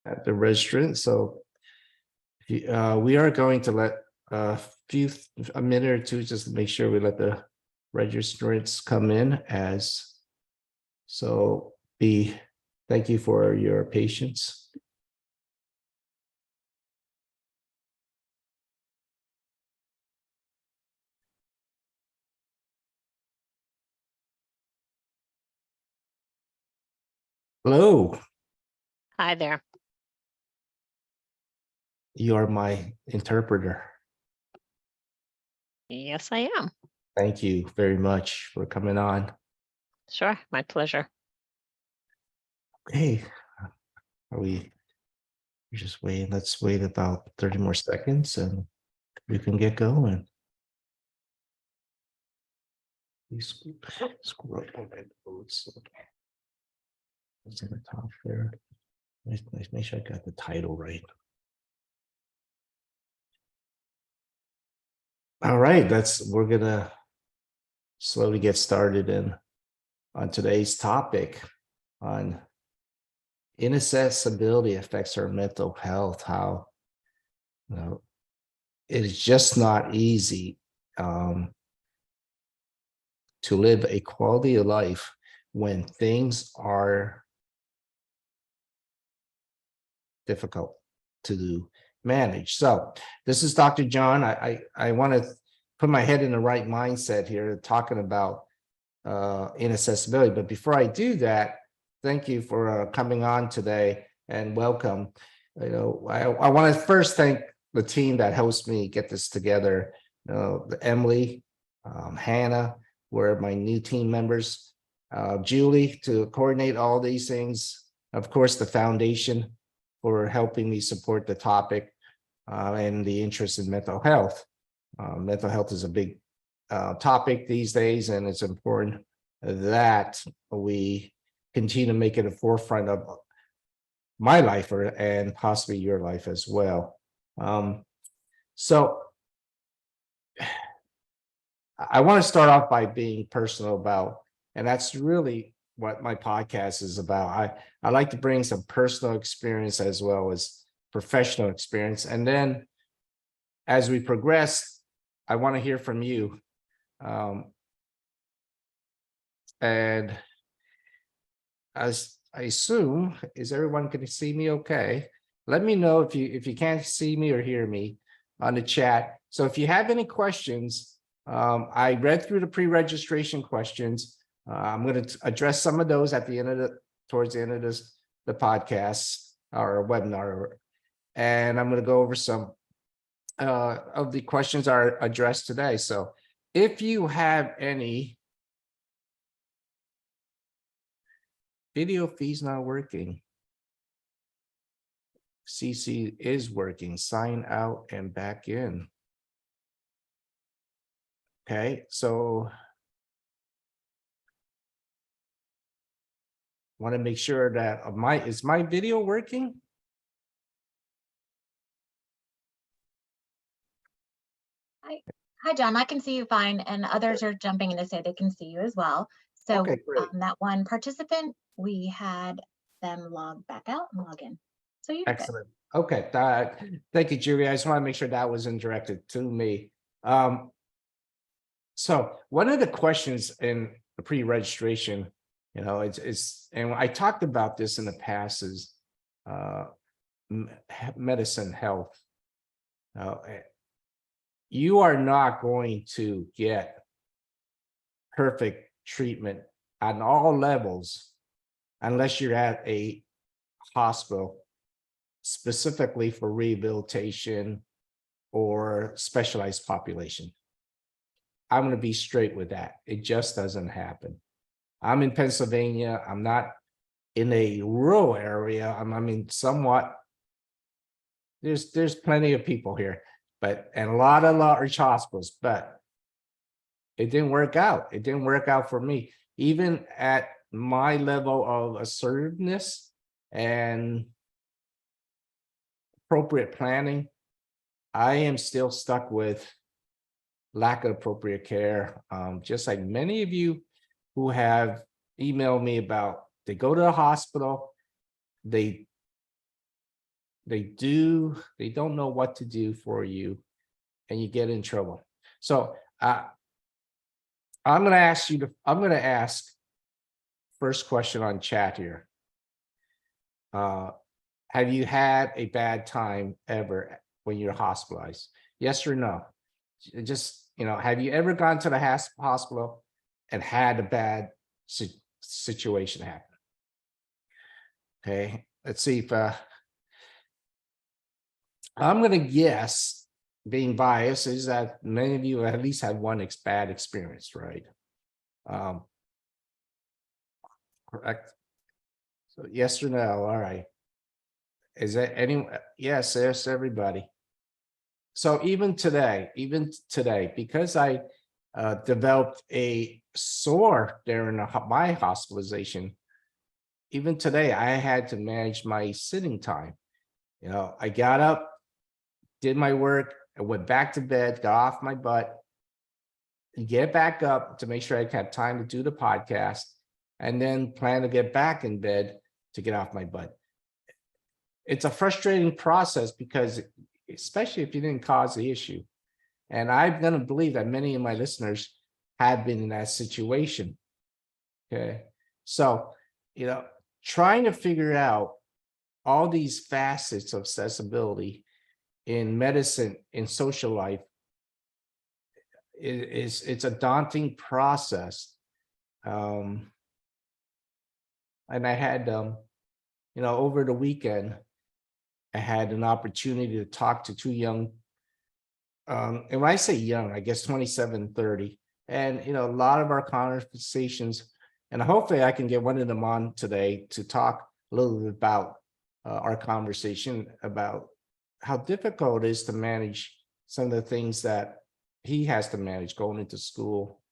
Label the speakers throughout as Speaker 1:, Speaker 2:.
Speaker 1: at the registrant. So we are going to let a minute or two just to make sure we let the registrants come in as so thank you for your patience. Hello.
Speaker 2: Hi there.
Speaker 1: You are my interpreter.
Speaker 2: Yes, I am.
Speaker 1: Thank you very much for coming on.
Speaker 2: Sure, my pleasure.
Speaker 1: Okay. We're just waiting. Let's wait about 30 more seconds and we can get going. Screw up on my notes. It's in the top there. Let's make sure I got the title right. All right, we're gonna slowly get started on today's topic on inaccessibility affects our mental health. How it is just not easy to live a quality of life when things are difficult to manage. So this is Dr. John. I want to put my head in the right mindset here, talking about inaccessibility. But before I do that, thank you for coming on today and welcome. I want to first thank the team that helps me get this together. Emily, Hannah, were my new team members. Julie to coordinate all these things. Of course, the foundation for helping me support the topic and the interest in mental health. Mental health is a big topic these days, and it's important that we continue to make it a forefront of my life and possibly your life as well. So I want to start off by being personal about, and that's really what my podcast is about. I like to bring some personal experience as well as professional experience. And then as we progress, I want to hear from you. And as I assume, is everyone can see me okay? Let me know if you can't see me or hear me on the chat. So if you have any questions, I read through the pre-registration questions. I'm going to address some of those at the end towards the end of the podcast or webinar, and I'm going to go over some of the questions are addressed today. So if you have any video feeds not working, CC is working, sign out and back in. Okay, so want to make sure that is my video working?
Speaker 3: Hi, John. I can see you fine, and others are jumping in to say they can see you as well. So
Speaker 1: Okay, great.
Speaker 3: that one participant, we had them log back out and log in. So you're
Speaker 1: Excellent. Good. Okay, thank you, Julie. I just want to make sure that wasn't directed to me. So one of the questions in the pre-registration, it's and I talked about this in the past is medicine health. You are not going to get perfect treatment on all levels unless you're at a hospital specifically for rehabilitation or specialized population. I'm going to be straight with that. It just doesn't happen. I'm in Pennsylvania. I'm not in a rural area. I'm in somewhat, there's plenty of people here, and a lot of large hospitals, but it didn't work out. It didn't work out for me. Even at my level of assertiveness and appropriate planning, I am still stuck with lack of appropriate care. Just like many of you who have emailed me about, they go to the hospital, they they don't know what to do for you, and you get in trouble. So I'm going to ask first question on chat here. Have you had a bad time ever when you're hospitalized? Yes or no? Just, have you ever gone to the hospital and had a bad situation happen? Okay, let's see if I'm going to guess, being biased, is that many of you at least had one bad experience, right? Correct. So yes or no? All right. Is there any? Yes, everybody. So even today, because I developed a sore during my hospitalization, even today I had to manage my sitting time. I got up, did my work, I went back to bed, got off my butt, and get back up to make sure I had time to do the podcast, and then plan to get back in bed to get off my butt. It's a frustrating process because, especially if you didn't cause the issue. And I'm going to believe that many of my listeners have been in that situation. Okay. So, trying to figure out all these facets of accessibility in medicine, in social life, it's a daunting process. And I had, over the weekend, I had an opportunity to talk to two young, and when I say young, I guess 27, 30. And, a lot of our conversations, and hopefully I can get one of them on today to talk a little bit about our conversation about how difficult it is to manage some of the things that he has to manage going into school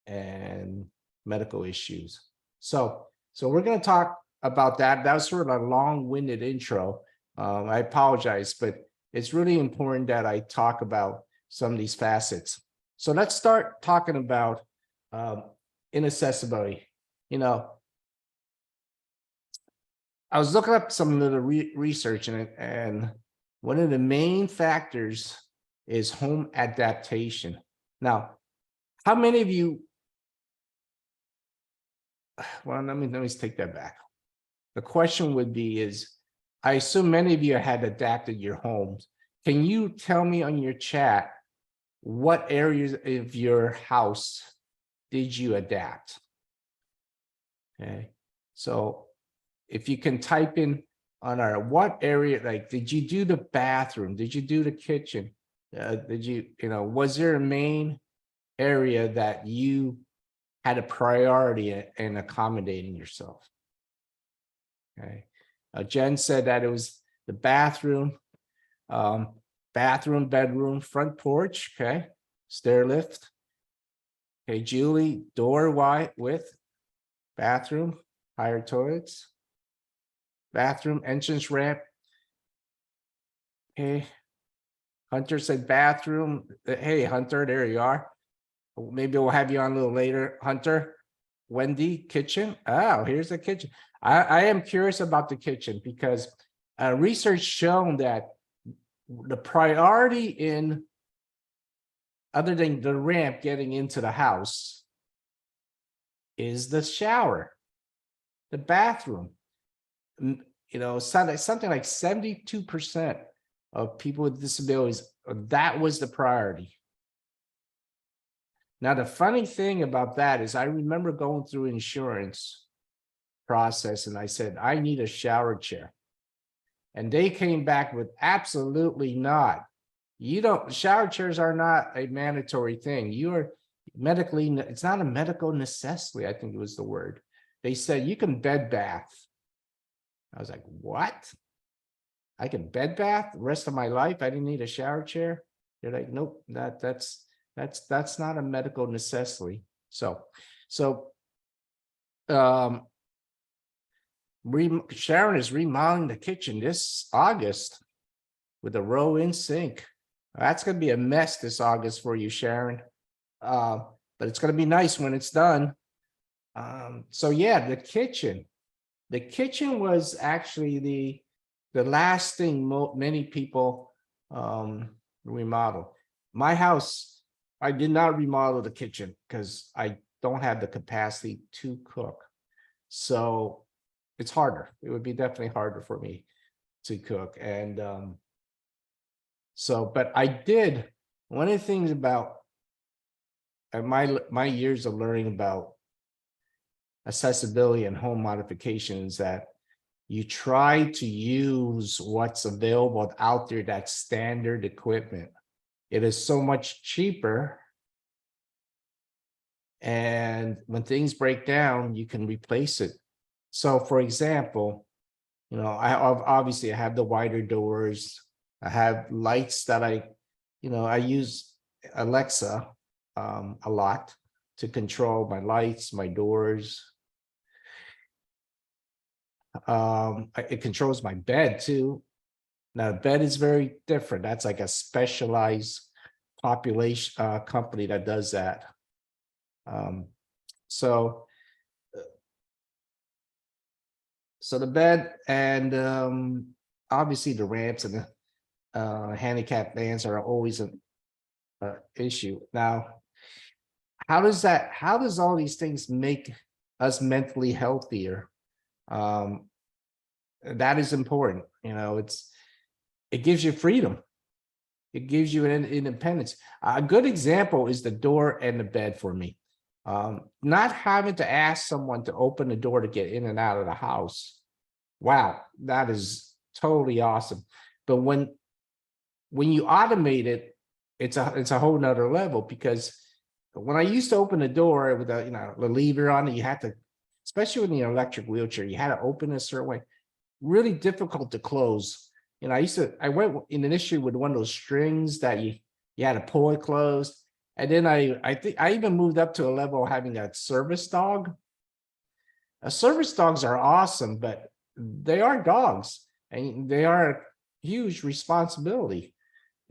Speaker 1: and medical issues. So we're going to talk about that. That was sort of a long-winded intro. I apologize, but it's really important that I talk about some of these facets. So let's start talking about inaccessibility. I was looking up some of the research in it, and one of the main factors is home adaptation. Now, how many of you? Well, let me take that back. The question would be I assume many of you had adapted your homes. Can you tell me on your chat what areas of your house did you adapt? Okay, so if you can type in on what area, like, did you do the bathroom? Did you do the kitchen? Did you, was there a main area that you had a priority in accommodating yourself? Okay. Jen said that it was the bathroom, bedroom, front porch, okay, stair lift. Okay, Julie, door wide width, bathroom, higher toilets, bathroom, entrance ramp. Okay, Hunter said bathroom. Hey, Hunter, there you are. Maybe we'll have you on a little later. Hunter, Wendy, kitchen. Oh, here's the kitchen. I am curious about the kitchen because research shown that the priority in, other than the ramp getting into the house, is the shower, the bathroom. Something like 72% of people with disabilities, that was the priority. Now, the funny thing about that is I remember going through insurance process and I said, I need a shower chair. And they came back with absolutely not. Shower chairs are not a mandatory thing. You are medically, it's not a medical necessity, I think it was the word. They said you can bed bath. I was like, what? I can bed bath the rest of my life? I didn't need a shower chair? They're like, nope, that's not a medical necessity. So Sharon is remodeling the kitchen this August with a row-in sink. That's going to be a mess this August for you, Sharon. But it's going to be nice when it's done. So yeah, the kitchen was actually the last thing many people remodel. My house, I did not remodel the kitchen because I don't have the capacity to cook. So it's harder. It would be definitely harder for me to cook. And but I did, one of the things about my years of learning about accessibility and home modifications, that you try to use what's available out there, that standard equipment. It is so much cheaper. And when things break down, you can replace it. So for example, obviously I have the wider doors. I have lights that I use Alexa a lot to control my lights, my doors. It controls my bed too. Now, bed is very different. That's like a specialized population company that does that. So the bed and obviously the ramps and the handicap vans are always an issue. Now, how does all these things make us mentally healthier? That is important. It gives you freedom. It gives you an independence. A good example is the door and the bed for me. Not having to ask someone to open the door to get in and out of the house. Wow, that is totally awesome. But when you automate it, it's a whole nother level, because when I used to open the door with the lever on it, you had to, especially with the electric wheelchair, you had to open a certain way. Really difficult to close. I went in an issue with one of those strings that you had to pull it closed. And then I think I even moved up to a level of having a service dog. Service dogs are awesome, but they are dogs and they are a huge responsibility.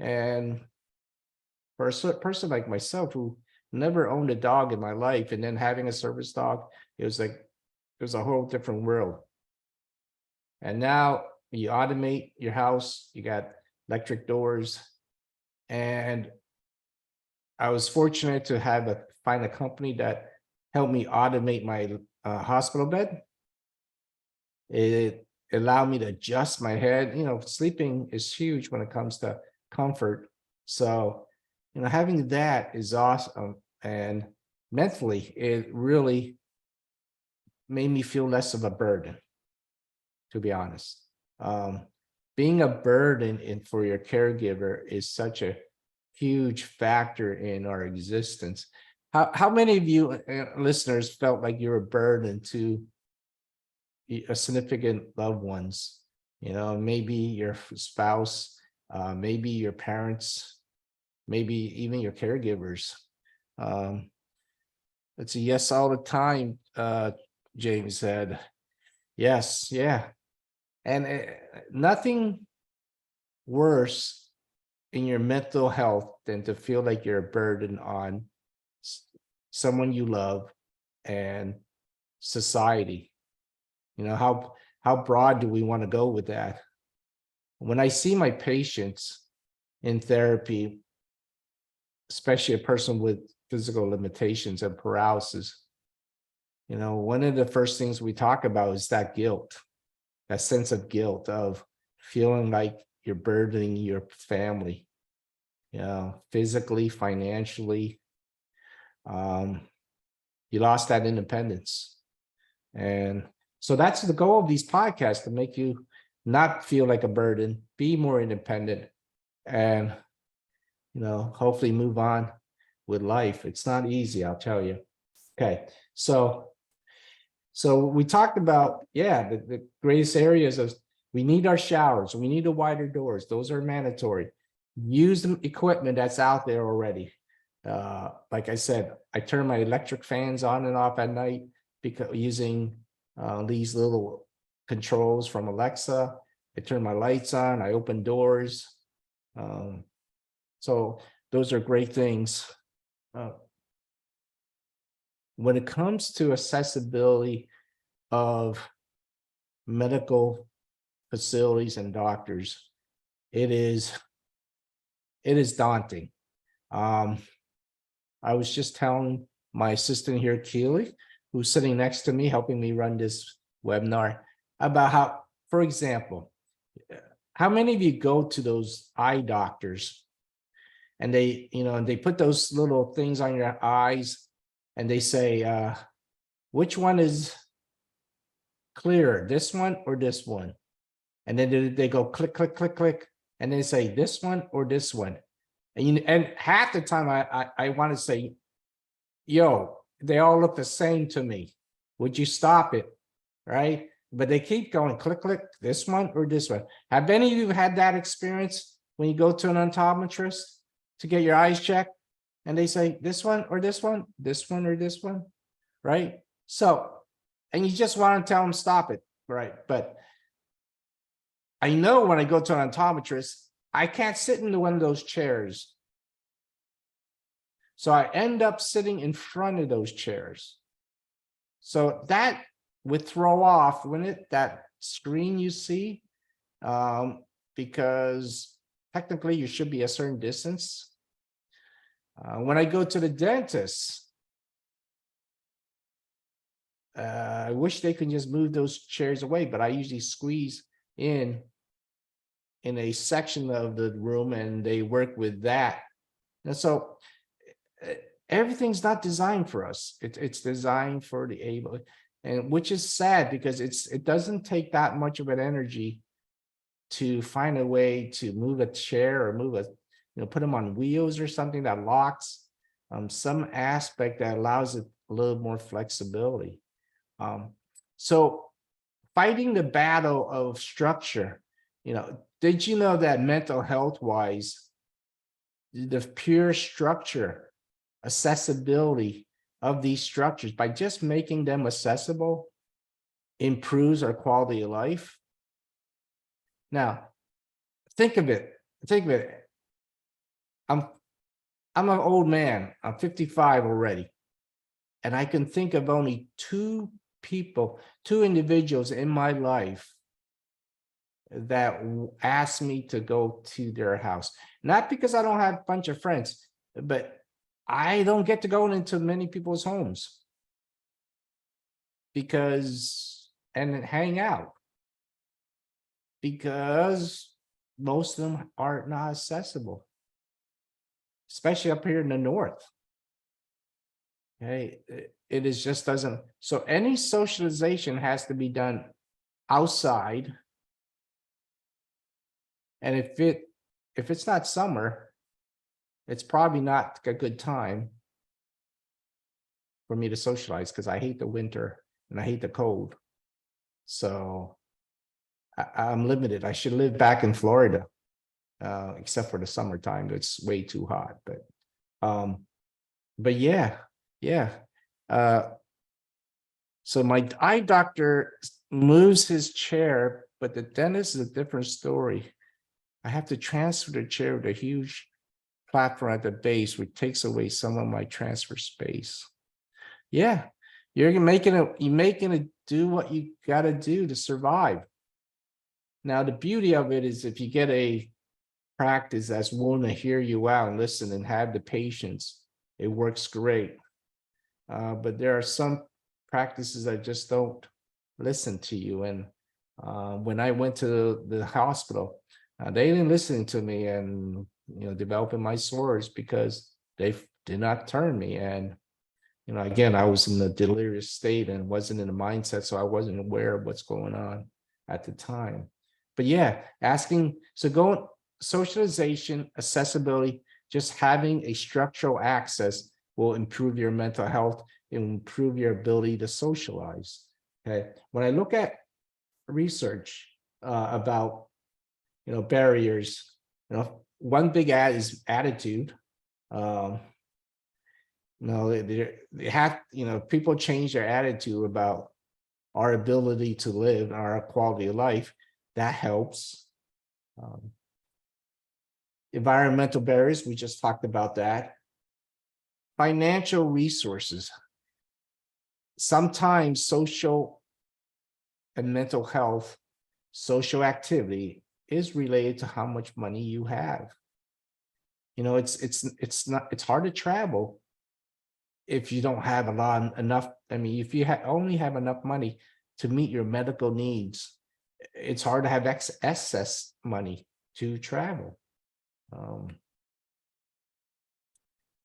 Speaker 1: And for a person like myself who never owned a dog in my life, and then having a service dog, it was a whole different world. And now you automate your house, you got electric doors. And I was fortunate to find a company that helped me automate my hospital bed. It allowed me to adjust my head. Sleeping is huge when it comes to comfort. So, having that is awesome. And mentally, it really made me feel less of a burden, to be honest. Being a burden for your caregiver is such a huge factor in our existence. How many of you listeners felt like you're a burden to a significant loved ones? Maybe your spouse, maybe your parents, maybe even your caregivers. It's a yes all the time. James said, yes, yeah. And nothing worse in your mental health than to feel like you're a burden on someone you love and society. How broad do we want to go with that? When I see my patients in therapy, especially a person with physical limitations and paralysis, one of the first things we talk about is that guilt, that sense of guilt of feeling like you're burdening your family, physically, financially. You lost that independence. And so that's the goal of these podcasts, to make you not feel like a burden, be more independent, and, hopefully move on with life. It's not easy, I'll tell you. Okay. So we talked about, the greatest areas of, we need our showers, we need the wider doors. Those are mandatory. Use the equipment that's out there already. Like I said, I turn my electric fans on and off at night because using these little controls from Alexa. I turn my lights on, I open doors. So those are great things. When it comes to accessibility of medical facilities and doctors, it is daunting. I was just telling my assistant here, Keely, who's sitting next to me, helping me run this webinar, about how, for example, how many of you go to those eye doctors and they, they put those little things on your eyes and they say, which one is clearer, this one or this one? And then they go click, click, click, click, and they say this one or this one. And half the time I want to say, yo, they all look the same to me. Would you stop it? Right? But they keep going, click, click, this one or this one. Have any of you had that experience when you go to an optometrist to get your eyes checked? And they say, this one or this one, this one or this one, right? So, and you just want to tell them, stop it, right? But I know when I go to an optometrist, I can't sit in one of those chairs. So I end up sitting in front of those chairs. So that would throw off that screen you see, because technically you should be a certain distance. When I go to the dentist, I wish they could just move those chairs away, but I usually squeeze in a section of the room and they work with that. And so everything's not designed for us. It's designed for the able, and which is sad because it doesn't take that much of an energy to find a way to move a chair or move put them on wheels or something that locks, some aspect that allows it a little more flexibility. So fighting the battle of structure, did you know that mental health wise, the pure structure, accessibility of these structures, by just making them accessible, improves our quality of life? Now, think of it. I'm an old man. I'm 55 already. And I can think of only two individuals in my life that asked me to go to their house. Not because I don't have a bunch of friends, but I don't get to go into many people's homes and hang out, because most of them are not accessible, especially up here in the north. Okay, it is just doesn't. So any socialization has to be done outside. And if it's not summer, it's probably not a good time for me to socialize, because I hate the winter and I hate the cold. So I'm limited. I should live back in Florida, except for the summertime. It's way too hot. But yeah. So my eye doctor moves his chair, but the dentist is a different story. I have to transfer the chair with a huge platform at the base, which takes away some of my transfer space. Yeah, you're making it do what you got to do to survive. Now, the beauty of it is if you get a practice that's willing to hear you out and listen and have the patience, it works great. But there are some practices that just don't listen to you. And when I went to the hospital, they didn't listen to me and, developing my sores because they did not turn me. And, again, I was in a delirious state and wasn't in the mindset, so I wasn't aware of what's going on at the time. But yeah, socialization, accessibility, just having a structural access will improve your mental health and improve your ability to socialize. Okay, when I look at research about barriers, one big is attitude. They have, people change their attitude about our ability to live, our quality of life. That helps. Environmental barriers, we just talked about that. Financial resources. Sometimes social and mental health social activity is related to how much money you have. You know, it's hard to travel if you don't have enough. I mean, if you only have enough money to meet your medical needs, it's hard to have excess money to travel.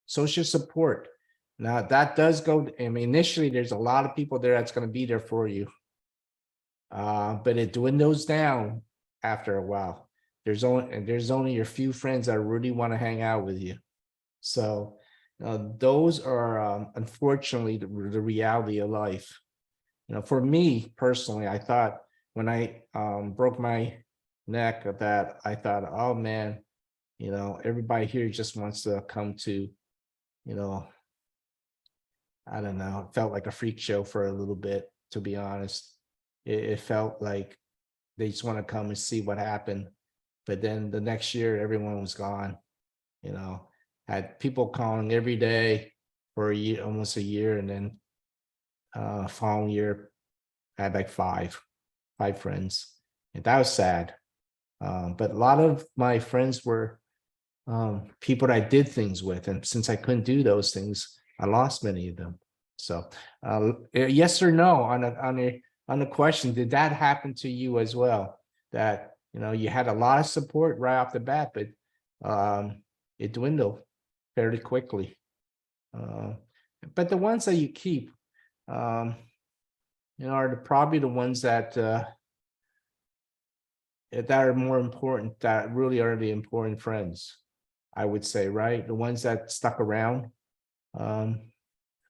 Speaker 1: Social support. Now that does go, I mean, initially there's a lot of people there that's going to be there for you. But it dwindles down after a while. There's only your few friends that really want to hang out with you. So those are unfortunately the reality of life. You know, for me personally, I thought when I broke my neck that I thought, oh man, you know, everybody here just wants to come to, you know, I don't know, it felt like a freak show for a little bit, to be honest. It felt like they just want to come and see what happened. But then the next year, everyone was gone. You know, had people calling every day for a year, almost a year. And then following year, I had like five friends. And that was sad. But a lot of my friends were people that I did things with. And since I couldn't do those things, I lost many of them. So yes or no on the question, did that happen to you as well? That, you know, you had a lot of support right off the bat, but it dwindled fairly quickly. But the ones that you keep, you know, are probably the ones that are more important, that really are the important friends, I would say, right? The ones that stuck around.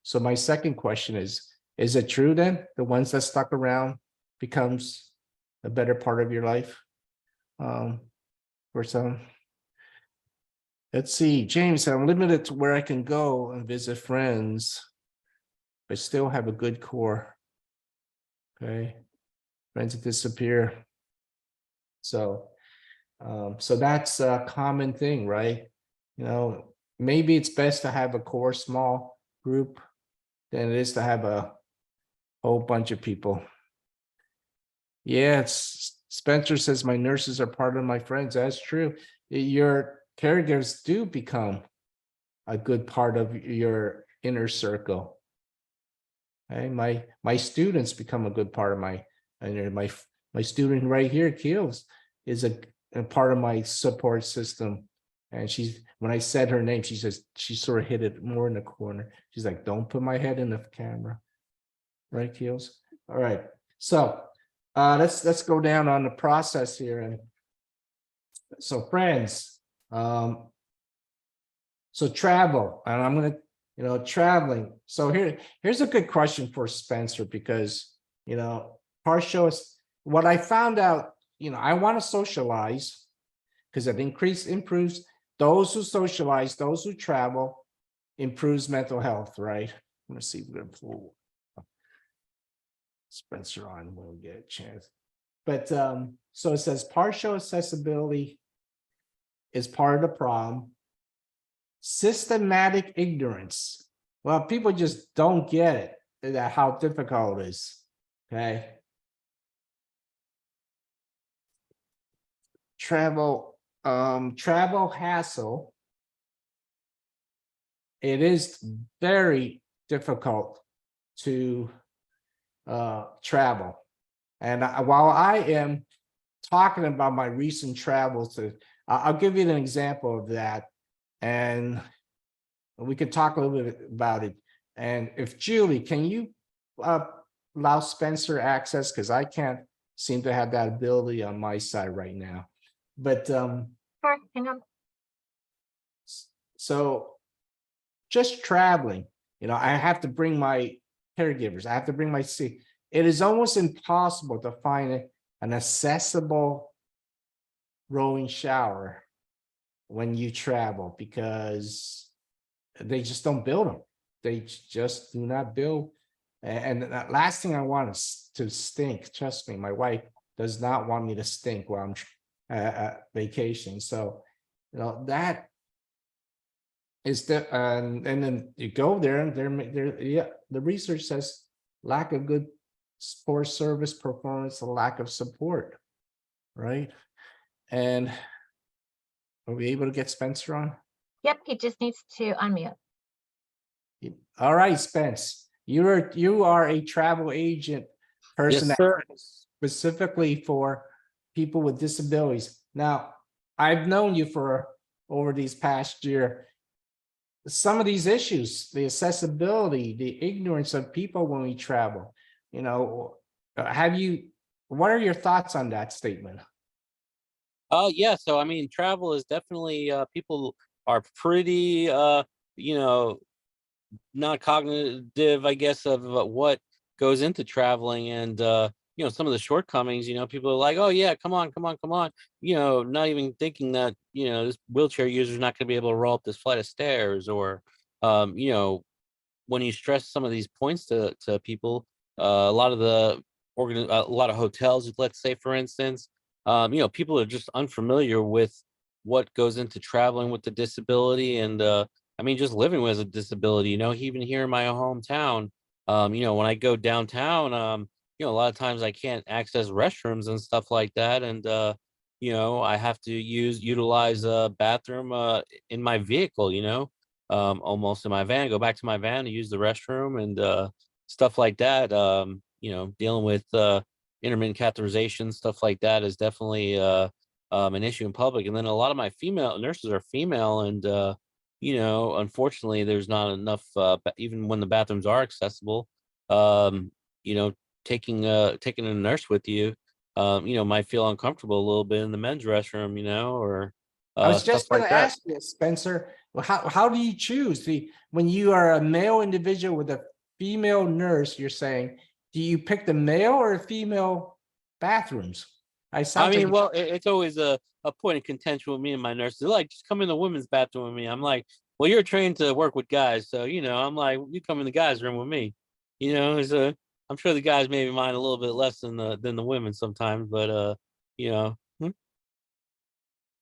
Speaker 1: So my second question is it true then the ones that stuck around becomes a better part of your life? For some, let's see, James, I'm limited to where I can go and visit friends, but still have a good core. Okay, friends that disappear. So that's a common thing, right? You know, maybe it's best to have a core small group than it is to have a whole bunch of people. Yes, Spencer says my nurses are part of my friends. That's true. Your caregivers do become a good part of your inner circle. Okay, my students become a good part of my student right here, Keels, is a part of my support system. And when I said her name, she sort of hit it more in the corner. She's like, don't put my head in the camera. Right, Keels? All right. So let's go down on the process here. And so friends, so travel, and I'm gonna, you know, traveling. So here's a good question for Spencer, because, you know, what I found out, you know, I want to socialize because it improves those who socialize, those who travel, improves mental health, right? I'm gonna see if we're gonna pull Spencer on when we get a chance. But so it says partial accessibility is part of the problem. Systematic ignorance. Well, people just don't get it, that how difficult it is. Okay. Travel hassle. It is very difficult to travel. And while I am talking about my recent travels, I'll give you an example of that, and we could talk a little bit about it. And if Julie, can you allow Spencer access? Because I can't seem to have that ability on my side right now. But
Speaker 3: Sure, hang on.
Speaker 1: so just traveling, you know, I have to bring my caregivers. I have to bring my seat. It is almost impossible to find an accessible rowing shower when you travel, because they just don't build them. They just do not build. And the last thing I want is to stink. Trust me, my wife does not want me to stink while I'm at vacation. So, you know, that is and then you go there and yeah, the research says lack of good sports service performance, a lack of support. right? And are we able to get Spencer on?
Speaker 3: Yep, he just needs to unmute.
Speaker 1: All right, Spence, you are a travel agent person
Speaker 4: Yes,
Speaker 1: that
Speaker 4: sir.
Speaker 1: specifically for people with disabilities. Now, I've known you for over these past year. Some of these issues, the accessibility, the ignorance of people when we travel, you know, what are your thoughts on that statement?
Speaker 4: Yeah, so I mean, travel is definitely people are pretty you know, not cognitive, I guess, of what goes into traveling and some of the shortcomings, people are like, oh yeah, come on, come on, come on, not even thinking that, this wheelchair user is not going to be able to roll up this flight of stairs or when you stress some of these points to people, a lot of a lot of hotels, let's say, for instance, people are just unfamiliar with what goes into traveling with the disability and I mean, just living with a disability. Even here in my hometown, when I go downtown, a lot of times I can't access restrooms and stuff like that, and I have to utilize a bathroom in my vehicle. Almost in my van, go back to my van to use the restroom and stuff like that. Dealing with intermittent catheterization, stuff like that is definitely an issue in public. And then a lot of my female nurses are female, and unfortunately, there's not enough. Even when the bathrooms are accessible, um, you know, taking a nurse with you, might feel uncomfortable a little bit in the men's restroom, or
Speaker 1: I was
Speaker 4: stuff
Speaker 1: just going
Speaker 4: like
Speaker 1: to
Speaker 4: that.
Speaker 1: ask you, Spencer, well, how do you choose when you are a male individual with a female nurse? You're saying, do you pick the male or female bathrooms? I
Speaker 4: I
Speaker 1: sounds
Speaker 4: mean,
Speaker 1: like
Speaker 4: well, it's always a point of contention with me and my nurses. They're like, just come in the women's bathroom with me. I'm like, well, you're trained to work with guys, so I'm like, you come in the guys' room with me. I'm sure the guys maybe mind a little bit less than the women sometimes, but you know, hmm,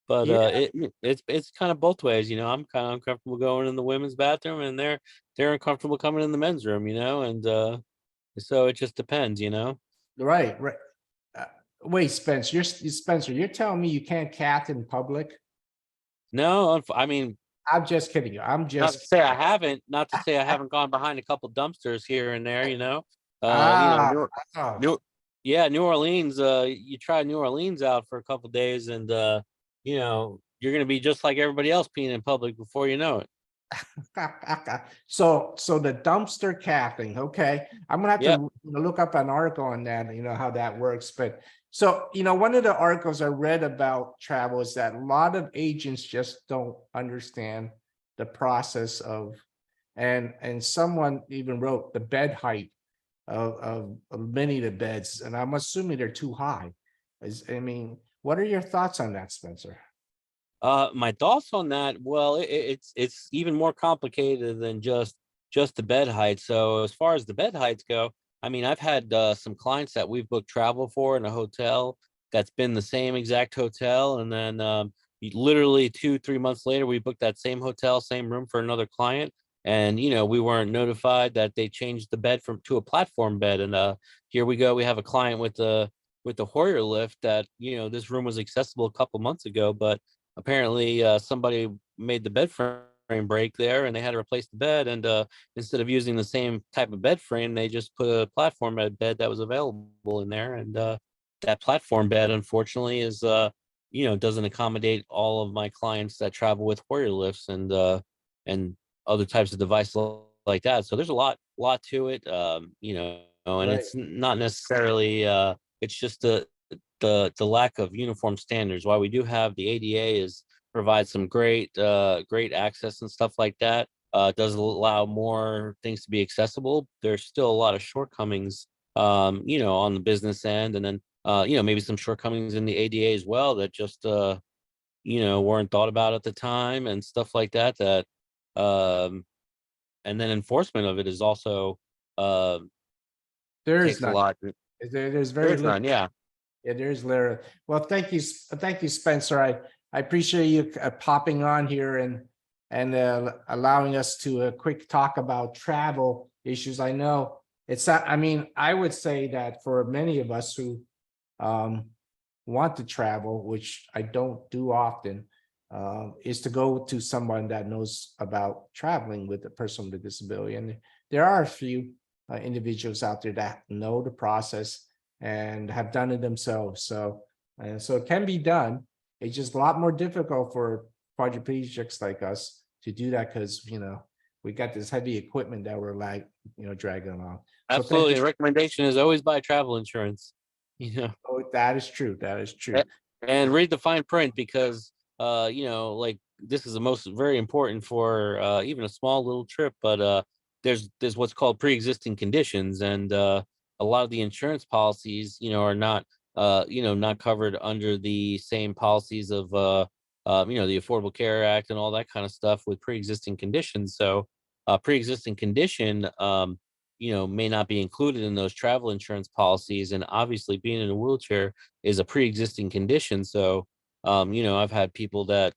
Speaker 4: but
Speaker 1: yeah,
Speaker 4: it's kind of both ways. I'm kind of uncomfortable going in the women's bathroom, and they're uncomfortable coming in the men's room. And so it just depends.
Speaker 1: right. Uh, Wait, Spencer, you're telling me you can't cath in public?
Speaker 4: No, I mean,
Speaker 1: I'm just kidding you. I'm
Speaker 4: not to
Speaker 1: just
Speaker 4: say I haven't, not to say I haven't gone behind a couple dumpsters here and there,
Speaker 1: ah,
Speaker 4: New, yeah, New Orleans, you try New Orleans out for a couple days and, you're going to be just like everybody else peeing in public before you know it.
Speaker 1: So the dumpster capping, okay. I'm gonna have
Speaker 4: Yep.
Speaker 1: to look up an article on that, how that works. But so, one of the articles I read about travel is that a lot of agents just don't understand the process of, and someone even wrote the bed height of many of the beds, and I'm assuming they're too high. What are your thoughts on that, Spencer?
Speaker 4: My thoughts on that, well, it's even more complicated than just the bed height. So as far as the bed heights go, I mean, I've had some clients that we've booked travel for in a hotel that's been the same exact hotel, and then literally 2-3 months later, we booked that same hotel, same room for another client, and we weren't notified that they changed the bed from to a platform bed, and here we go, we have a client with the Hoyer lift that this room was accessible a couple months ago, but apparently somebody made the bed frame break there and they had to replace the bed, and instead of using the same type of bed frame, they just put a platform bed that was available in there, and that platform bed unfortunately is doesn't accommodate all of my clients that travel with Hoyer lifts and other types of devices like that. So there's a lot to it, and
Speaker 1: Right.
Speaker 4: it's not necessarily it's just the lack of uniform standards. Why we do have the ADA is provide some great access and stuff like that. Does allow more things to be accessible. There's still a lot of shortcomings, on the business end, and then maybe some shortcomings in the ADA as well that just weren't thought about at the time and stuff like that. Um, and then enforcement of it is also uh,
Speaker 1: There is
Speaker 4: takes a
Speaker 1: none.
Speaker 4: lot.
Speaker 1: There's very
Speaker 4: There's
Speaker 1: little.
Speaker 4: none, yeah.
Speaker 1: Yeah, there's Lara. Well, thank you, Spencer. I appreciate you popping on here and allowing us to a quick talk about travel issues. I know it's not, I mean, I would say that for many of us who want to travel, which I don't do often, is to go to someone that knows about traveling with a person with a disability. And there are a few individuals out there that know the process and have done it themselves. So it can be done. It's just a lot more difficult for quadriplegics like us to do that because, we got this heavy equipment that we're like, dragging along. So thank
Speaker 4: Absolutely.
Speaker 1: you.
Speaker 4: The recommendation is always buy travel insurance.
Speaker 1: Oh, that is true. That is true.
Speaker 4: And read the fine print because like this is the most very important for even a small little trip, but there's what's called pre-existing conditions, and a lot of the insurance policies, are not not covered under the same policies of the Affordable Care Act and all that kind of stuff with pre-existing conditions. So pre-existing condition may not be included in those travel insurance policies, and obviously being in a wheelchair is a pre-existing condition. So I've had people that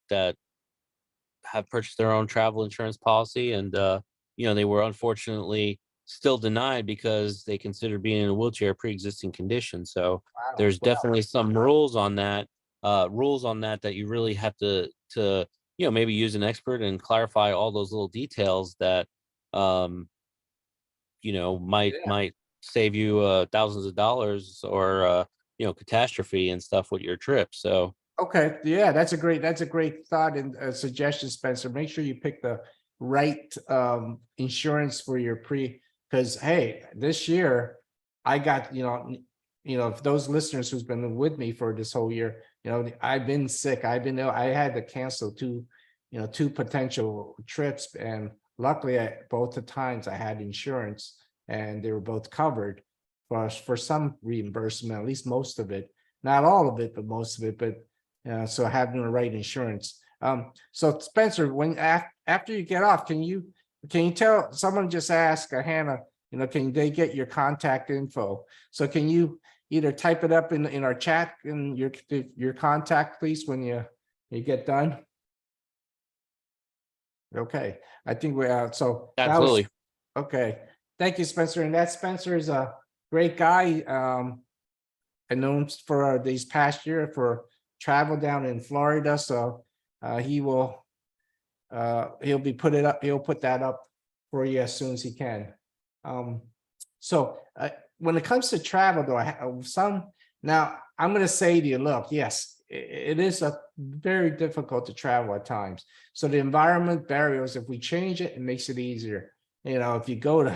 Speaker 4: have purchased their own travel insurance policy, and they were unfortunately still denied because they considered being in a wheelchair a pre-existing condition. So
Speaker 1: Wow.
Speaker 4: there's
Speaker 1: Wow.
Speaker 4: definitely some rules on that that you really have to maybe use an expert and clarify all those little details that might
Speaker 1: Yeah.
Speaker 4: might save you thousands of dollars or catastrophe and stuff with your trip. So
Speaker 1: Okay, yeah, that's a great thought and suggestion, Spencer. Make sure you pick the right insurance for your because hey, this year I got, if those listeners who's been with me for this whole year, I've been sick. I had to cancel two potential trips, and luckily both the times I had insurance and they were both covered for some reimbursement, at least most of it. Not all of it, but most of it. But so having the right insurance. So Spencer, when after you get off, can you tell someone just asked Hannah, can they get your contact info? So can you either type it up in our chat in your contact, please, when you get done? Okay, I think we're out. So
Speaker 4: absolutely.
Speaker 1: Okay. Thank you, Spencer. And that Spencer is a great guy. I know him for these past year for travel down in Florida. So he'll put that up for you as soon as he can. So when it comes to travel, though, I have now I'm going to say to you, look, yes, it is very difficult to travel at times. So the environment barriers, if we change it, it makes it easier. If you go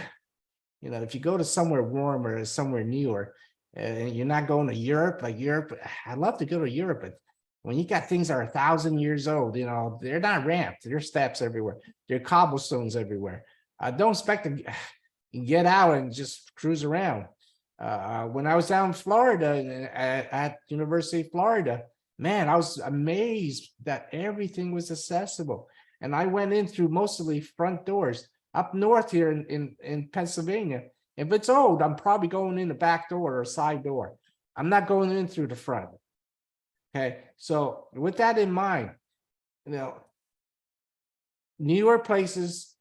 Speaker 1: to somewhere warmer, somewhere newer, and you're not going to Europe, I'd love to go to Europe, but when you got things that are 1,000 years old, they're not ramped. There are steps everywhere. There are cobblestones everywhere. I don't expect to get out and just cruise around. When I was down in Florida at University of Florida, man, I was amazed that everything was accessible. And I went in through mostly front doors. Up north here in Pennsylvania, if it's old, I'm probably going in the back door or side door. I'm not going in through the front. Okay, so with that in mind, newer places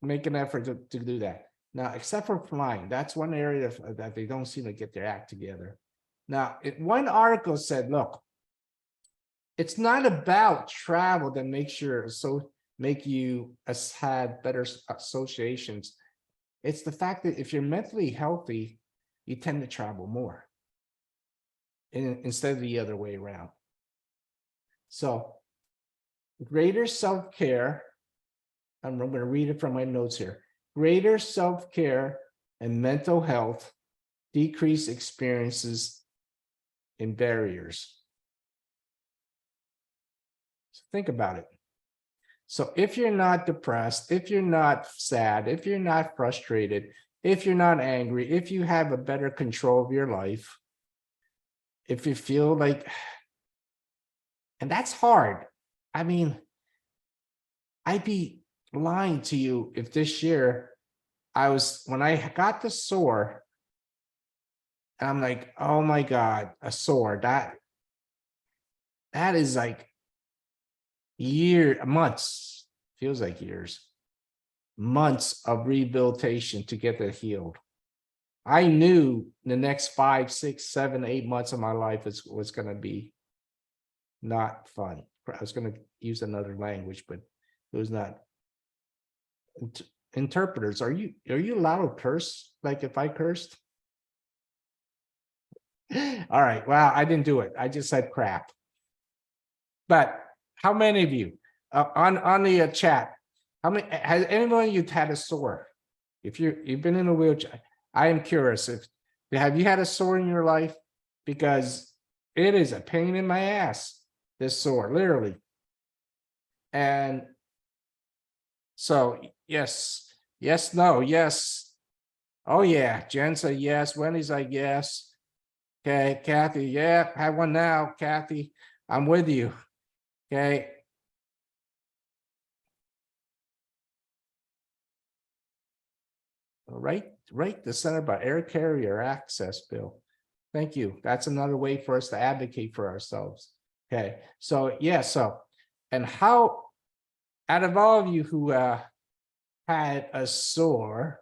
Speaker 1: make an effort to do that. Now, except for flying, that's one area that they don't seem to get their act together. Now, one article said, look, it's not about travel that makes make you had better associations. It's the fact that if you're mentally healthy, you tend to travel more instead of the other way around. So greater self-care, I'm going to read it from my notes here. Greater self-care and mental health decrease experiences and barriers. So think about it. So if you're not depressed, if you're not sad, if you're not frustrated, if you're not angry, if you have a better control of your life, if you feel like, and that's hard. I mean, I'd be lying to you if this year when I got the sore, I'm like, oh my God, a sore, that is like months, feels like years, months of rehabilitation to get that healed. I knew the next 5, 6, 7, 8 months of my life was going to be not fun. I was going to use another language, but it was not. Interpreters, are you allowed to curse? Like if I cursed? All right. Well, I didn't do it. I just said crap. But how many of you on the chat? How many has anyone of you had a sore? If you've been in a wheelchair, I am curious if have you had a sore in your life? Because it is a pain in my ass. This sore, literally. And so yes, no, yes. Oh yeah, Jen said yes. Wendy's like yes. Okay, Kathy, yeah, have one now, Kathy. I'm with you. Okay. Right, the Center by Air Carrier Access Bill. Thank you. That's another way for us to advocate for ourselves. Okay, so yeah, and how, out of all of you who had a sore,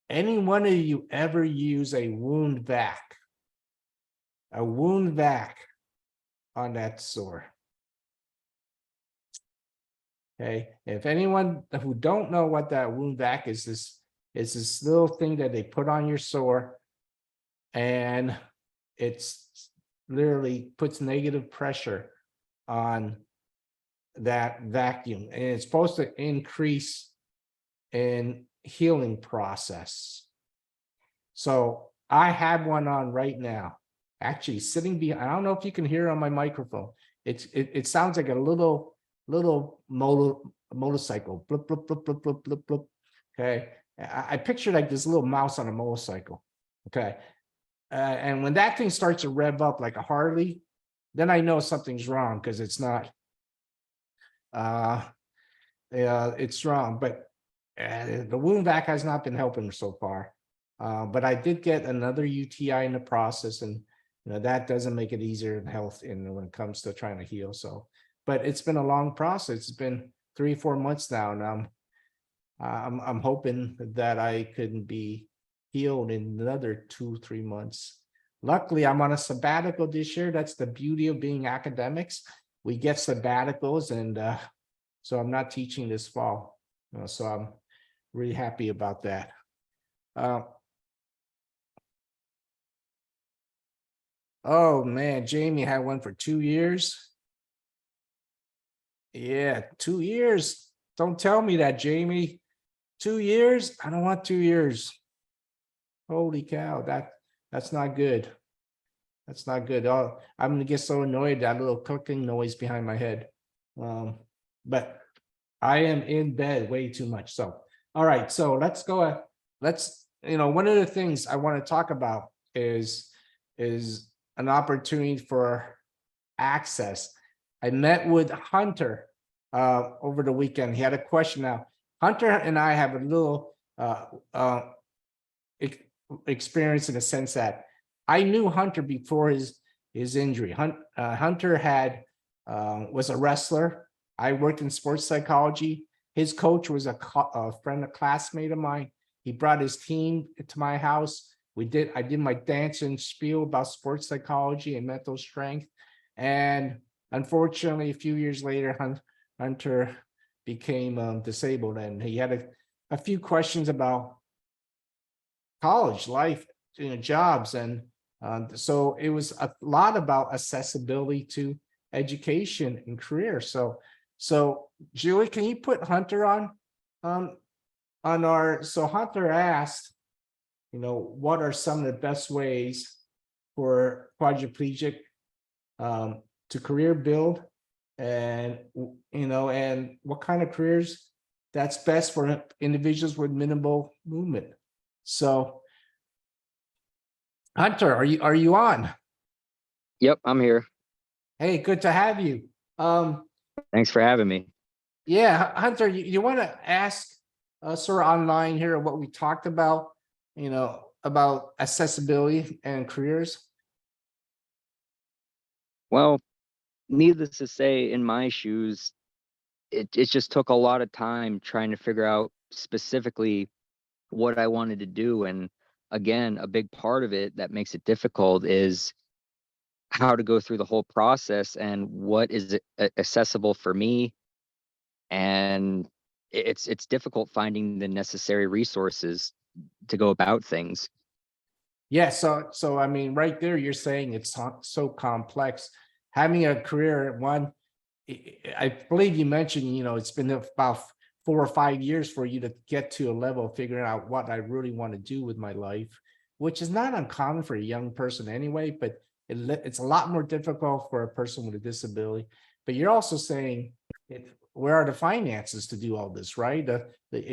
Speaker 1: any one of you ever use a wound vac? A wound vac on that sore? Okay, if anyone who don't know what that wound vac is, this little thing that they put on your sore, and it's literally puts negative pressure on that vacuum, and it's supposed to increase in healing process. So I have one on right now, actually sitting behind. I don't know if you can hear it on my microphone. It sounds like a little motorcycle, blip, blip, blip, blip, blip, blip, blip. Okay, I picture like this little mouse on a motorcycle. Okay, and when that thing starts to rev up like a Harley, then I know something's wrong, because it's not. It's wrong, but the wound vac has not been helping so far. But I did get another UTI in the process, and that doesn't make it easier in health when it comes to trying to heal. So, but it's been a long process. It's been 3 or 4 months now, and I'm hoping that I could be healed in another 2 or 3 months. Luckily, I'm on a sabbatical this year. That's the beauty of being academics. We get sabbaticals, and so I'm not teaching this fall. So I'm really happy about that. Oh man, Jamie had one for 2 years. Yeah, 2 years. Don't tell me that, Jamie. 2 years? I don't want 2 years. Holy cow, that's not good. That's not good. Oh, I'm gonna get so annoyed, that little clicking noise behind my head. But I am in bed way too much. So, all right, so let's go. One of the things I want to talk about is an opportunity for access. I met with Hunter over the weekend. He had a question. Now, Hunter and I have a little experience in the sense that I knew Hunter before his injury. Hunter was a wrestler. I worked in sports psychology. His coach was a friend, a classmate of mine. He brought his team to my house. I did my dance and spiel about sports psychology and mental strength. And unfortunately, a few years later, Hunter became disabled, and he had a few questions about college life, jobs, and so it was a lot about accessibility to education and career. So Julie, can you put Hunter on our? So Hunter asked, what are some of the best ways for quadriplegic to career build, and and what kind of careers that's best for individuals with minimal movement. So Hunter, are you on?
Speaker 5: Yep, I'm here.
Speaker 1: Hey, good to have you.
Speaker 5: Thanks for having me.
Speaker 1: Yeah, Hunter, you want to ask sort of online here what we talked about, about accessibility and careers?
Speaker 5: Well, needless to say, in my shoes, it just took a lot of time trying to figure out specifically what I wanted to do. And again, a big part of it that makes it difficult is how to go through the whole process and what is accessible for me. And it's difficult finding the necessary resources to go about things.
Speaker 1: Yeah, so I mean, right there, you're saying it's so complex. Having a career, one, I believe you mentioned, it's been about 4 or 5 years for you to get to a level of figuring out what I really want to do with my life, which is not uncommon for a young person anyway, but it's a lot more difficult for a person with a disability. But you're also saying, where are the finances to do all this, right? The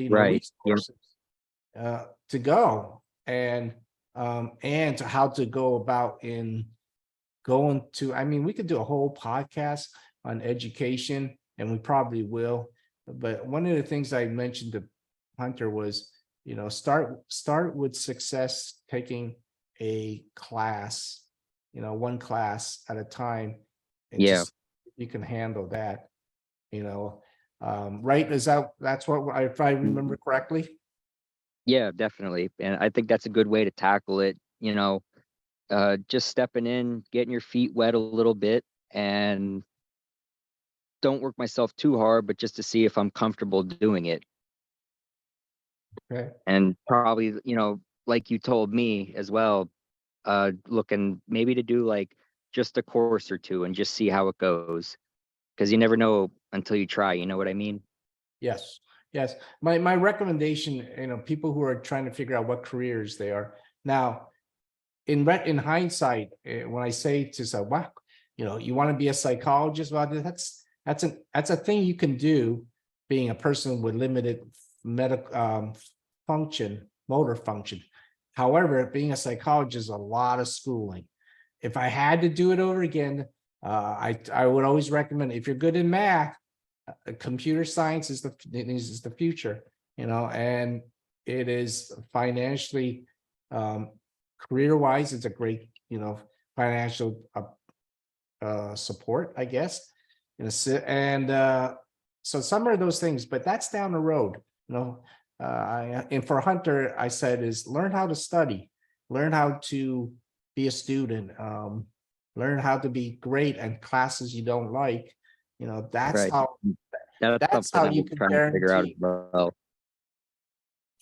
Speaker 5: Right. Yep.
Speaker 1: resources to go and to how to go about in going to, I mean, we could do a whole podcast on education, and we probably will. But one of the things I mentioned to Hunter was, start with success, taking a class, one class at a time, and
Speaker 5: Yeah.
Speaker 1: just you can handle that, right? That's what if I remember correctly?
Speaker 5: Yeah, definitely. And I think that's a good way to tackle it. Just stepping in, getting your feet wet a little bit, and don't work myself too hard, but just to see if I'm comfortable doing it.
Speaker 1: Okay.
Speaker 5: And probably, like you told me as well, looking maybe to do like just a course or two and just see how it goes. Because you never know until you try, you know what I mean?
Speaker 1: Yes, yes. My recommendation, people who are trying to figure out what careers they are now, in hindsight, when I say to someone, wow, you want to be a psychologist, well, that's a thing you can do, being a person with limited medical motor function. However, being a psychologist is a lot of schooling. If I had to do it over again, I would always recommend, if you're good in math, computer science is the future, and it is financially, career wise, it's a great, financial support, I guess. And so some of those things, but that's down the road, and for Hunter, I said, is learn how to study, learn how to be a student, learn how to be great at classes you don't like. That's
Speaker 5: Right.
Speaker 1: how
Speaker 5: That's something
Speaker 1: you
Speaker 5: I'm
Speaker 1: can
Speaker 5: trying to figure out as
Speaker 1: guarantee.
Speaker 5: well.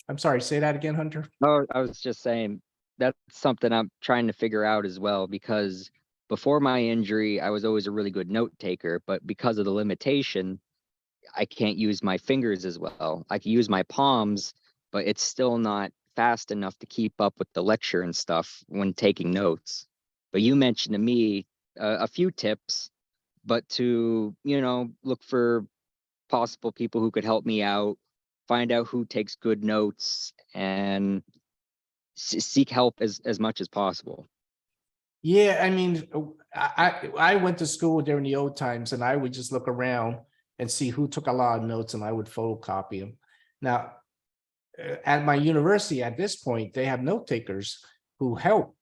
Speaker 1: I'm sorry, say that again, Hunter.
Speaker 5: No, I was just saying that's something I'm trying to figure out as well, because before my injury, I was always a really good note taker, but because of the limitation, I can't use my fingers as well. I can use my palms, but it's still not fast enough to keep up with the lecture and stuff when taking notes. But you mentioned to me a few tips, but to, look for possible people who could help me out, find out who takes good notes, and seek help as much as possible.
Speaker 1: Yeah, I mean, I went to school during the old times, and I would just look around and see who took a lot of notes, and I would photocopy them. Now, at my university at this point, they have note takers who help,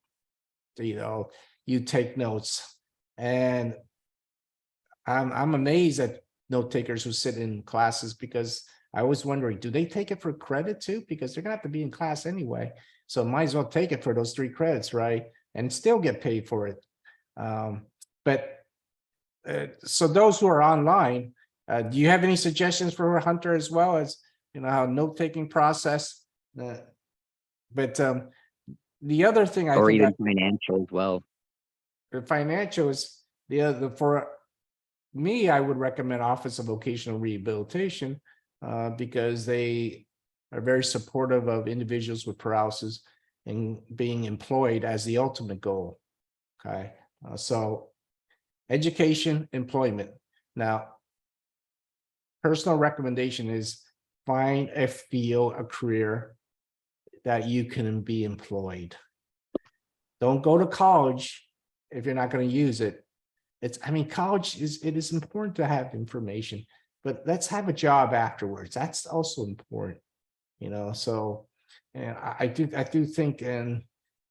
Speaker 1: you take notes, and I'm amazed at note takers who sit in classes, because I was wondering, do they take it for credit too? Because they're gonna have to be in class anyway, so might as well take it for those 3 credits, right? And still get paid for it. But so those who are online, do you have any suggestions for Hunter, as well as how note-taking process? But the other thing I
Speaker 5: Or
Speaker 1: think,
Speaker 5: even financial as well.
Speaker 1: the financial is the other. For me, I would recommend Office of Vocational Rehabilitation, because they are very supportive of individuals with paralysis and being employed as the ultimate goal. Okay, so education, employment. Now, personal recommendation is find a field, a career that you can be employed. Don't go to college if you're not going to use it. College is important to have information, but let's have a job afterwards. That's also important, so, and I do think, and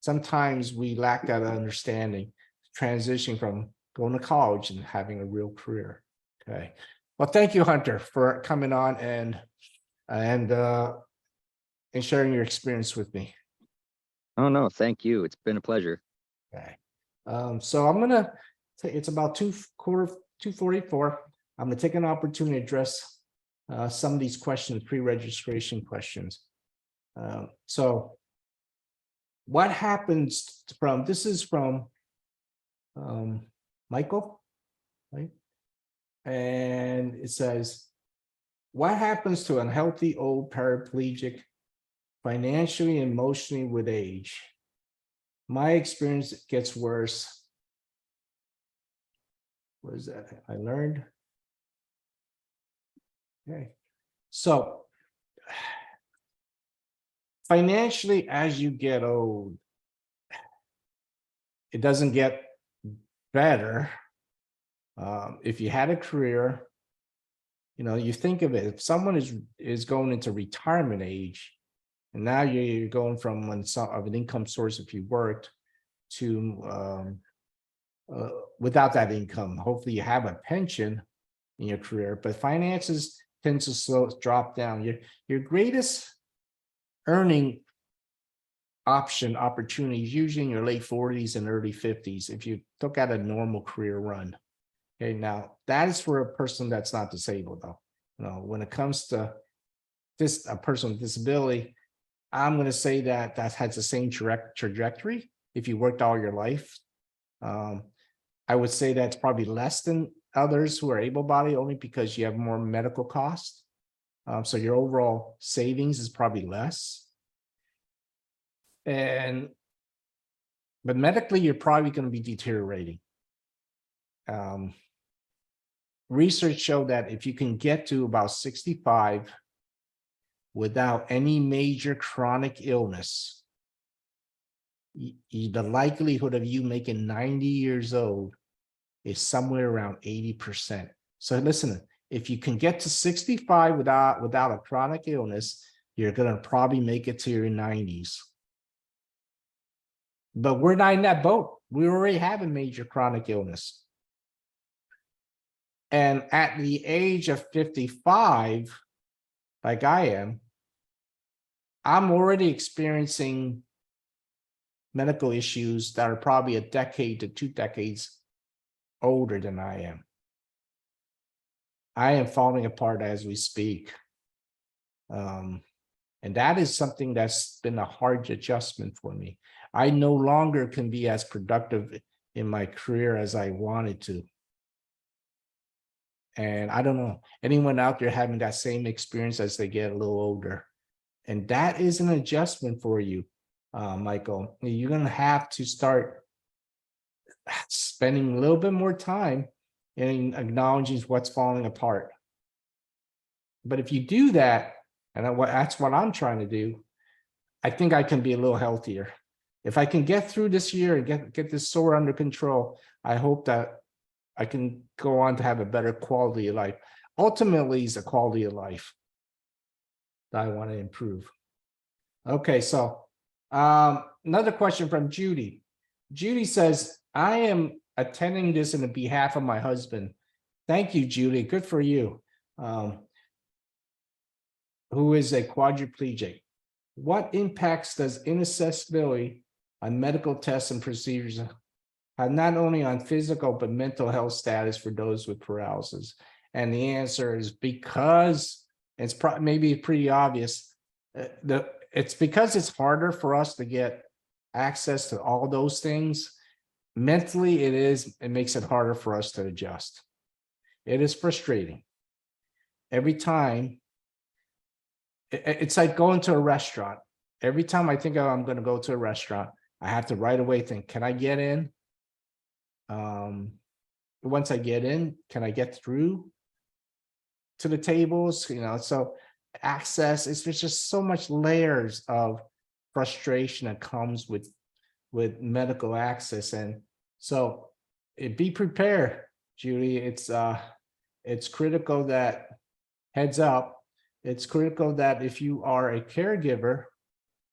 Speaker 1: sometimes we lack that understanding, transitioning from going to college and having a real career. Okay. Well, thank you, Hunter, for coming on and sharing your experience with me.
Speaker 5: Oh, no, thank you. It's been a pleasure.
Speaker 1: Okay. So I'm gonna say it's about 2:44. I'm gonna take an opportunity to address some of these questions, pre-registration questions. So what happens from, this is from Michael, right? And it says, what happens to unhealthy old paraplegic financially and emotionally with age? My experience gets worse. What is that? I learned. Okay. So financially, as you get old, it doesn't get better. If you had a career, you think of it, if someone is going into retirement age, and now you're going from an income source if you worked to without that income. Hopefully you have a pension in your career, but finances tend to drop down. Your greatest earning opportunity is usually in your late 40s and early 50s if you took out a normal career run. Okay, now that is for a person that's not disabled, though. When it comes to a person with disability, I'm going to say that has the same trajectory. If you worked all your life, I would say that's probably less than others who are able-bodied, only because you have more medical costs. So your overall savings is probably less. But medically, you're probably going to be deteriorating. Research showed that if you can get to about 65 without any major chronic illness, the likelihood of you making 90 years old is somewhere around 80%. So listen, if you can get to 65 without a chronic illness, you're going to probably make it to your 90s. But we're not in that boat. We already have a major chronic illness. And at the age of 55, like I am, I'm already experiencing medical issues that are probably a decade to 2 decades older than I am. I am falling apart as we speak. And that is something that's been a hard adjustment for me. I no longer can be as productive in my career as I wanted to. And I don't know, anyone out there having that same experience as they get a little older. And that is an adjustment for you, Michael. You're going to have to start spending a little bit more time in acknowledging what's falling apart. But if you do that, and that's what I'm trying to do, I think I can be a little healthier. If I can get through this year and get this sore under control, I hope that I can go on to have a better quality of life. Ultimately, it's a quality of life that I want to improve. Okay, so another question from Judy. Judy says, I am attending this on behalf of my husband. Thank you, Judy. Good for you. Who is a quadriplegic. What impacts does inaccessibility on medical tests and procedures have, not only on physical but mental health status for those with paralysis? And the answer is because it's maybe pretty obvious. It's because it's harder for us to get access to all those things. Mentally, it makes it harder for us to adjust. It is frustrating. Every time, it's like going to a restaurant. Every time I think I'm going to go to a restaurant, I have to right away think, can I get in? Once I get in, can I get through to the tables? So access, there's just so much layers of frustration that comes with medical access. And so be prepared, Judy. It's critical that, heads up, it's critical that if you are a caregiver,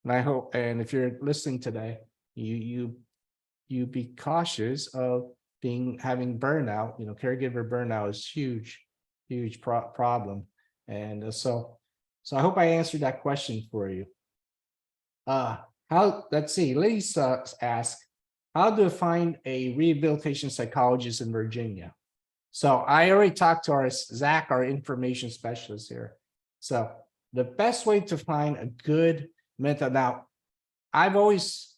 Speaker 1: and I hope, and if you're listening today, you be cautious of having burnout. Caregiver burnout is huge problem. And so I hope I answered that question for you. let's see, Lisa asked, how to find a rehabilitation psychologist in Virginia? So I already talked to our Zach, our information specialist here. So the best way to find a good mental, now, I've always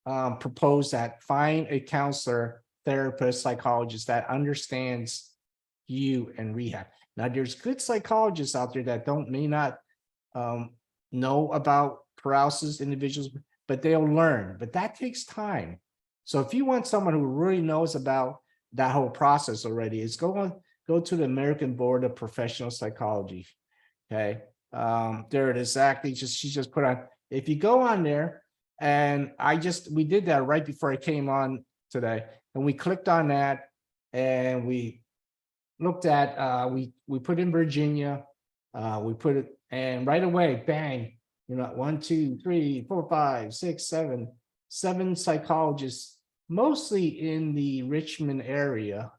Speaker 1: proposed that find a counselor, therapist, psychologist that understands you and rehab. Now, there's good psychologists out there that may not know about paralysis individuals, but they'll learn, but that takes time. So if you want someone who really knows about that whole process already, is go to the American Board of Professional Psychology. Okay. There it is. Exactly. She just put on, if you go on there, and we did that right before I came on today, and we clicked on that and we looked at, we put in Virginia, we put it, and right away, bang, 1, 2, 3, 4, 5, 6, 7 psychologists, mostly in the Richmond area,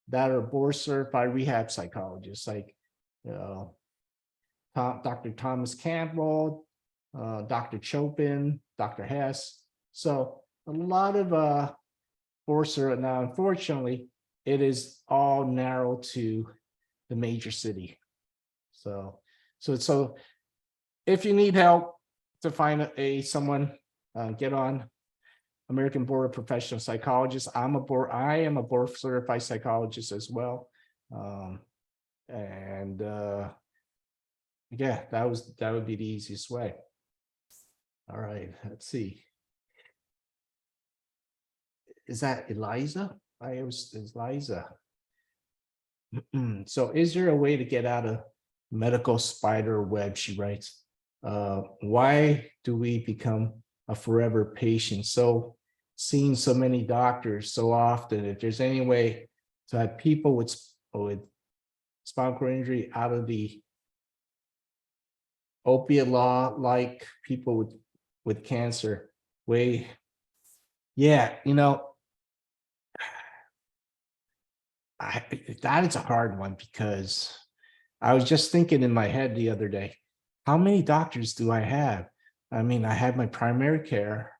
Speaker 1: that are board certified rehab psychologists, like Dr. Thomas Campbell, Dr. Chopin, Dr. Hess. So a lot of board certified. Now, unfortunately, it is all narrow to the major city. So if you need help to find someone, get on American Board of Professional Psychologists. I am a board certified psychologist as well. Yeah, that would be the easiest way. All right, let's see. Is that Eliza? It's Liza. So is there a way to get out of medical spider web? She writes, why do we become a forever patient? So seeing so many doctors so often, if there's any way to have people with spinal cord injury out of the opiate law, like people with cancer, yeah, that is a hard one, because I was just thinking in my head the other day, how many doctors do I have? I mean, I have my primary care,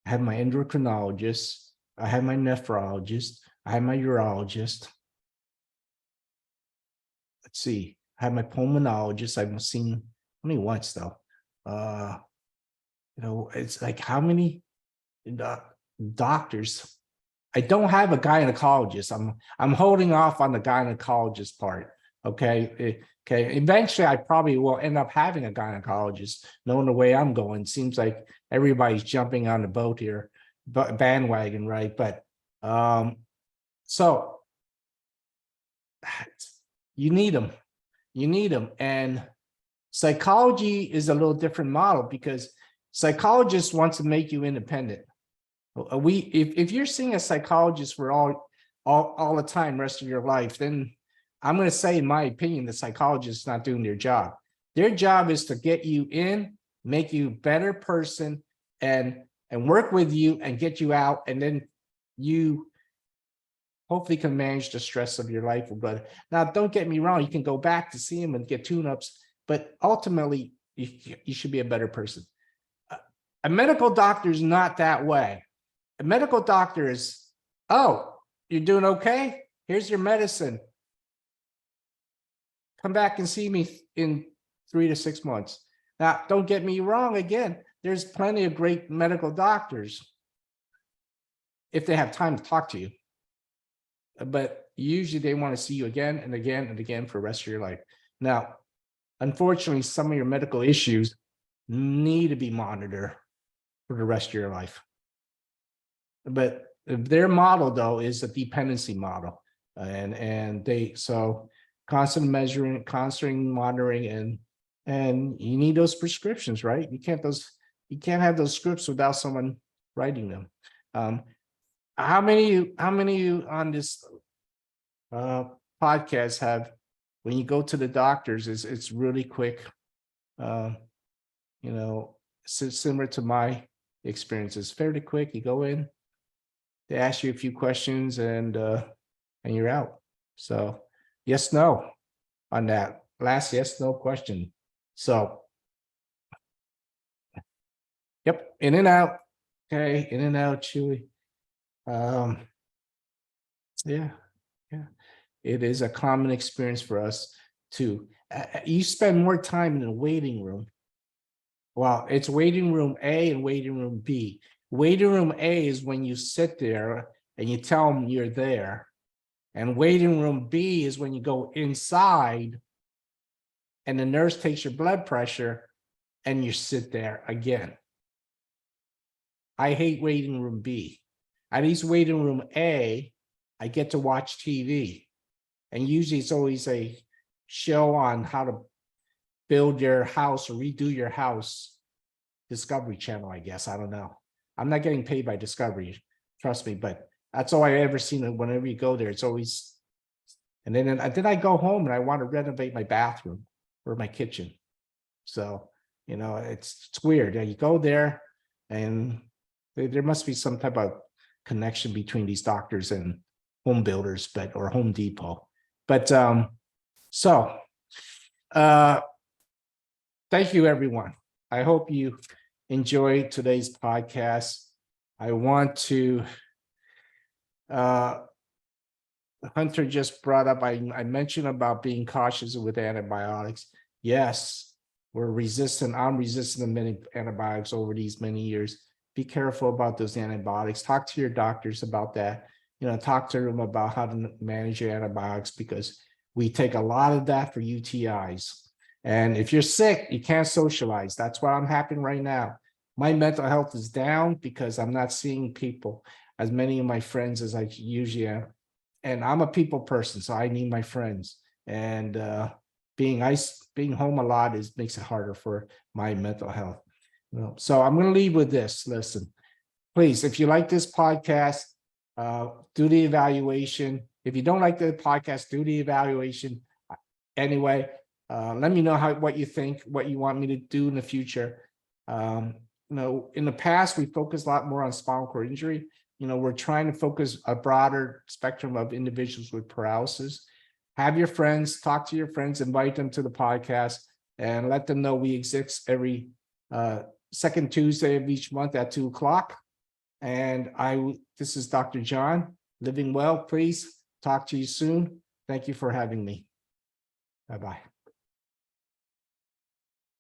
Speaker 1: I have my endocrinologist, I have my nephrologist, I have my urologist. Let's see, I have my pulmonologist. I've seen only once though. It's like, how many doctors? I don't have a gynecologist. I'm holding off on the gynecologist part. Okay. Eventually, I probably will end up having a gynecologist, knowing the way I'm going. Seems like everybody's jumping on the boat here, but bandwagon, right? But so you need them. And psychology is a little different model, because psychologists want to make you independent. If you're seeing a psychologist for all the time, rest of your life, then I'm going to say, in my opinion, the psychologist is not doing their job. Their job is to get you in, make you a better person, and work with you and get you out, and then you hopefully can manage the stress of your life. But now, don't get me wrong, you can go back to see him and get tune-ups, but ultimately, you should be a better person. A medical doctor is not that way. A medical doctor is, oh, you're doing okay? Here's your medicine. Come back and see me in 3 to 6 months. Now, don't get me wrong, again, there's plenty of great medical doctors if they have time to talk to you. But usually they want to see you again and again and again for the rest of your life. Now, unfortunately, some of your medical issues need to be monitored for the rest of your life. But their model, though, is a dependency model. And so constant measuring, constant monitoring, and you need those prescriptions, right? You can't have those scripts without someone writing them. How many of you on this podcast have, when you go to the doctors, it's really quick, similar to my experience. It's fairly quick. You go in, they ask you a few questions, and you're out. So yes, no on that last yes, no question. So Yep, in and out. Okay, in and out, Chewy. Yeah, yeah. It is a common experience for us to, you spend more time in the waiting room. Well, it's waiting room A and waiting room B. Waiting room A is when you sit there and you tell them you're there. And waiting room B is when you go inside and the nurse takes your blood pressure and you sit there again. I hate waiting room B. At least waiting room A, I get to watch TV. And usually it's always a show on how to build your house or redo your house. Discovery Channel, I guess. I don't know. I'm not getting paid by Discovery, trust me, but that's all I've ever seen. Whenever you go there, it's always, and then I go home and I want to renovate my bathroom or my kitchen. So, you know, it's weird. You go there and there must be some type of connection between these doctors and home builders, or Home Depot. But thank you, everyone. I hope you enjoyed today's podcast. I want to, Hunter just brought up, I mentioned about being cautious with antibiotics. Yes, we're resistant. I'm resistant to many antibiotics over these many years. Be careful about those antibiotics. Talk to your doctors about that. You know, talk to them about how to manage your antibiotics, because we take a lot of that for UTIs. And if you're sick, you can't socialize. That's what I'm happening right now. My mental health is down because I'm not seeing people, as many of my friends as I usually am. And I'm a people person, so I need my friends. And being home a lot makes it harder for my mental health. You know, so I'm going to leave with this. Listen, please, if you like this podcast, do the evaluation. If you don't like the podcast, do the evaluation anyway. Let me know what you think, what you want me to do in the future. You know, in the past, we focused a lot more on spinal cord injury. You know, we're trying to focus a broader spectrum of individuals with paralysis. Have your friends, talk to your friends, invite them to the podcast, and let them know we exist every second Tuesday of each month at 2:00. And this is Dr. John, living well. Please talk to you soon. Thank you for having me. Bye-bye.